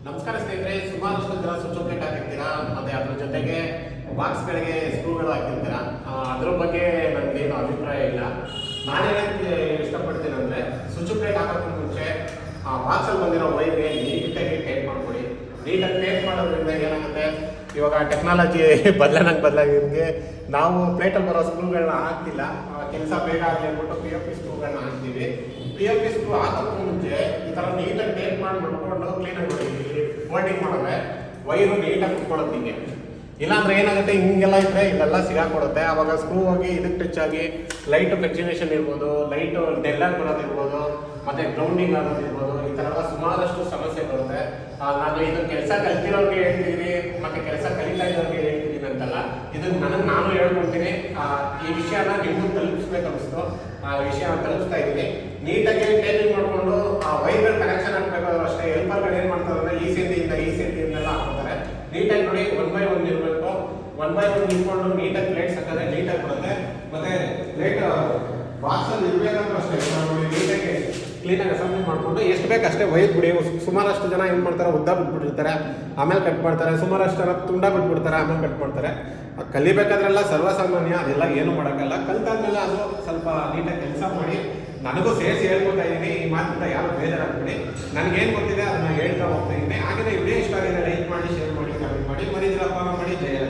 ನಮಸ್ಕಾರ ಸ್ನೇಹಿತರೆ, ಸುಮಾರಷ್ಟು ಜನ ಸ್ವಿಚ್ ಪ್ಲೇಟ್ ಹಾಕಿರ್ತೀರಾ, ಮತ್ತೆ ಅದ್ರ ಜೊತೆಗೆ ಬಾಕ್ಸ್ಗಳಿಗೆ ಸ್ಕ್ರೂಗಳು ಹಾಕಿರ್ತೀರಾ. ಅದ್ರ ಬಗ್ಗೆ ನನಗೇನು ಅಭಿಪ್ರಾಯ ಇಲ್ಲ. ನಾನೇನಕ್ಕೆ ಇಷ್ಟಪಡ್ತೀನಿ ಅಂದರೆ, ಸ್ವಿಚ್ ಪ್ಲೇಟ್ ಹಾಕೋಕ್ಕೂ ಮುಂಚೆ ಬಾಕ್ಸಲ್ಲಿ ಬಂದಿರೋ ವೈರ್ಗೆ ನೀಟಾಗಿ ಟೈಪ್ ಮಾಡ್ಕೊಡಿ. ನೀಟಾಗಿ ಟೈಪ್ ಮಾಡೋದ್ರಿಂದ ಏನಾಗುತ್ತೆ, ಇವಾಗ ಟೆಕ್ನಾಲಜಿ ಬದಲಾಗಿರೋಂಗೆ ನಾವು ಪ್ಲೇಟಲ್ಲಿ ಬರೋ ಸ್ಕ್ರೂಗಳನ್ನ ಹಾಕ್ತಿಲ್ಲ. ಕೆಲಸ ಬೇಗ ಆಗಲಿ ಅಂದ್ಬಿಟ್ಟು PFP ಸ್ಕ್ರೂಗಳನ್ನ ಹಾಕ್ತೀವಿ. PFP ಸ್ಕ್ರೂ ಹಾಕೋಕ್ಕೂ ಮುಂಚೆ ಈ ಥರ ನೀಟಾಗಿ ಟೇಪ್ ಮಾಡ್ಕೊಂಡು ಕ್ಲೀನಾಗಿ ಫೋಲ್ಡಿಂಗ್ ಮಾಡಿದ್ರೆ ವೈರು ನೀಟಾಗಿ ಕುತ್ಕೊಳ್ಳೋದು ಹಿಂಗೆ. ಇಲ್ಲಾಂದ್ರೆ ಏನಾಗುತ್ತೆ, ಹಿಂಗೆಲ್ಲ ಇದ್ದರೆ ಇದೆಲ್ಲ ಸಿಗಾಕೊಡುತ್ತೆ. ಆವಾಗ ಸ್ಕ್ರೂ ಹೋಗಿ ಇದಕ್ಕೆ ಟಚ್ ಆಗಿ ಲೈಟು ಫ್ಲಕ್ಚುಯೇಷನ್ ಇರ್ಬೋದು, ಲೈಟು ಡೆಲ್ಲಾಗಿ ಬರೋದಿರ್ಬೋದು, ಮತ್ತು ಗ್ರೌಂಡಿಂಗ್ ಆಗೋದಿರ್ಬೋದು. ಈ ಥರ ಎಲ್ಲ ಸುಮಾರಷ್ಟು ಸಮಸ್ಯೆ ಬರುತ್ತೆ. ನಾನು ಇದನ್ನು ಕೆಲಸ ಕಲ್ತಿರೋರಿಗೆ ಹೇಳ್ತಿದ್ದೀನಿ, ಮತ್ತು ಕೆಲಸ ಕಲಿತಾ ಇರೋರಿಗೆ ಹೇಳ್ತಿದ್ದೀನಿ ಅಂತಲ್ಲ, ಇದನ್ನು ನಾನು ಹೇಳ್ಕೊಡ್ತೀನಿ. ಈ ವಿಷಯನ ನಿಮಗೂ ತಲುಪಿಸ್ಬೇಕು ಅನ್ನಿಸ್ತು, ಆ ವಿಷಯ ತಲುಪಿಸ್ತಾ ಇದ್ದೀನಿ. ನೀಟಾಗಿ ಟೇಪಿಂಗ್ ಮಾಡಿಕೊಂಡು ವೈರ್ಗಳು ಕನೆಕ್ಷನ್ ಹಾಕಬೇಕಾದ್ರೂ ಅಷ್ಟೇ. ಹೆಲ್ಪರ್ಗಳು ಏನು ಮಾಡ್ತಾರೆ ಅಂದರೆ ಈ ಸೆಂಟಿಯಿಂದೆಲ್ಲ ಹಾಕ್ತಾರೆ. ನೀಟಾಗಿ ನೋಡಿ, 1 by 1 ಇರಬೇಕು. 1 by 1 ನಿಂತ್ಕೊಂಡು ನೀಟಾಗಿ ಪ್ಲೇಟ್ಸ್ ಹಾಕಿದ್ರೆ ನೀಟಾಗಿ ಬರುತ್ತೆ. ಮತ್ತೆ ಪ್ಲೇಟ್ ಬಾಕ್ಸಲ್ಲಿ ಇರಬೇಕಾದ್ರೂ ಅಷ್ಟೇ ನೋಡಿ, ನೀಟಾಗಿ ಕ್ಲೀನಾಗಿ ಅಸೆಂಬ್ಲಿ ಮಾಡಿಕೊಂಡು ಎಷ್ಟು ಬೇಕಷ್ಟೇ ವೈರ್ ಬಿಡಿ. ಸುಮಾರಷ್ಟು ಜನ ಏನು ಮಾಡ್ತಾರೆ, ಉದ್ದ ಬಿಟ್ಬಿಟ್ಟಿರ್ತಾರೆ, ಆಮೇಲೆ ಕಟ್ ಮಾಡ್ತಾರೆ. ಸುಮಾರಷ್ಟು ಜನ ತುಂಡ ಬಿಟ್ಬಿಡ್ತಾರೆ, ಆಮೇಲೆ ಕಟ್ ಮಾಡ್ತಾರೆ. ಕಲಿಬೇಕಾದ್ರೆಲ್ಲ ಸರ್ವಸಾಮಾನ್ಯ, ಅದೆಲ್ಲ ಏನು ಮಾಡೋಕ್ಕಲ್ಲ. ಕಲಿತಾದ್ಮೇಲೆ ಅದು ಸ್ವಲ್ಪ ನೀಟಾಗಿ ಕೆಲಸ ಮಾಡಿ. ನನಗೂ ಸೇರಿಸಿ ಹೇಳ್ಕೊತಾ ಇದ್ದೀನಿ. ಈ ಮಾತಿಂದ ಯಾರು ಬೇಜಾರಾಗ್ಬಿಡಿ. ನನಗೇನು ಗೊತ್ತಿದೆ ಅದನ್ನು ಹೇಳ್ತಾ ಹೋಗ್ತಾ ಇದ್ದೀನಿ. ಹಾಗೆಯೇ ವಿಡಿಯೋ ಇಷ್ಟ ಆಗಿದೆ, ಲೈಕ್ ಮಾಡಿ, ಶೇರ್ ಮಾಡಿ, ಕಮೆಂಟ್ ಮಾಡಿ. ಮರಿದಿರ ಫಾಲೋ ಮಾಡಿ. ಜಯ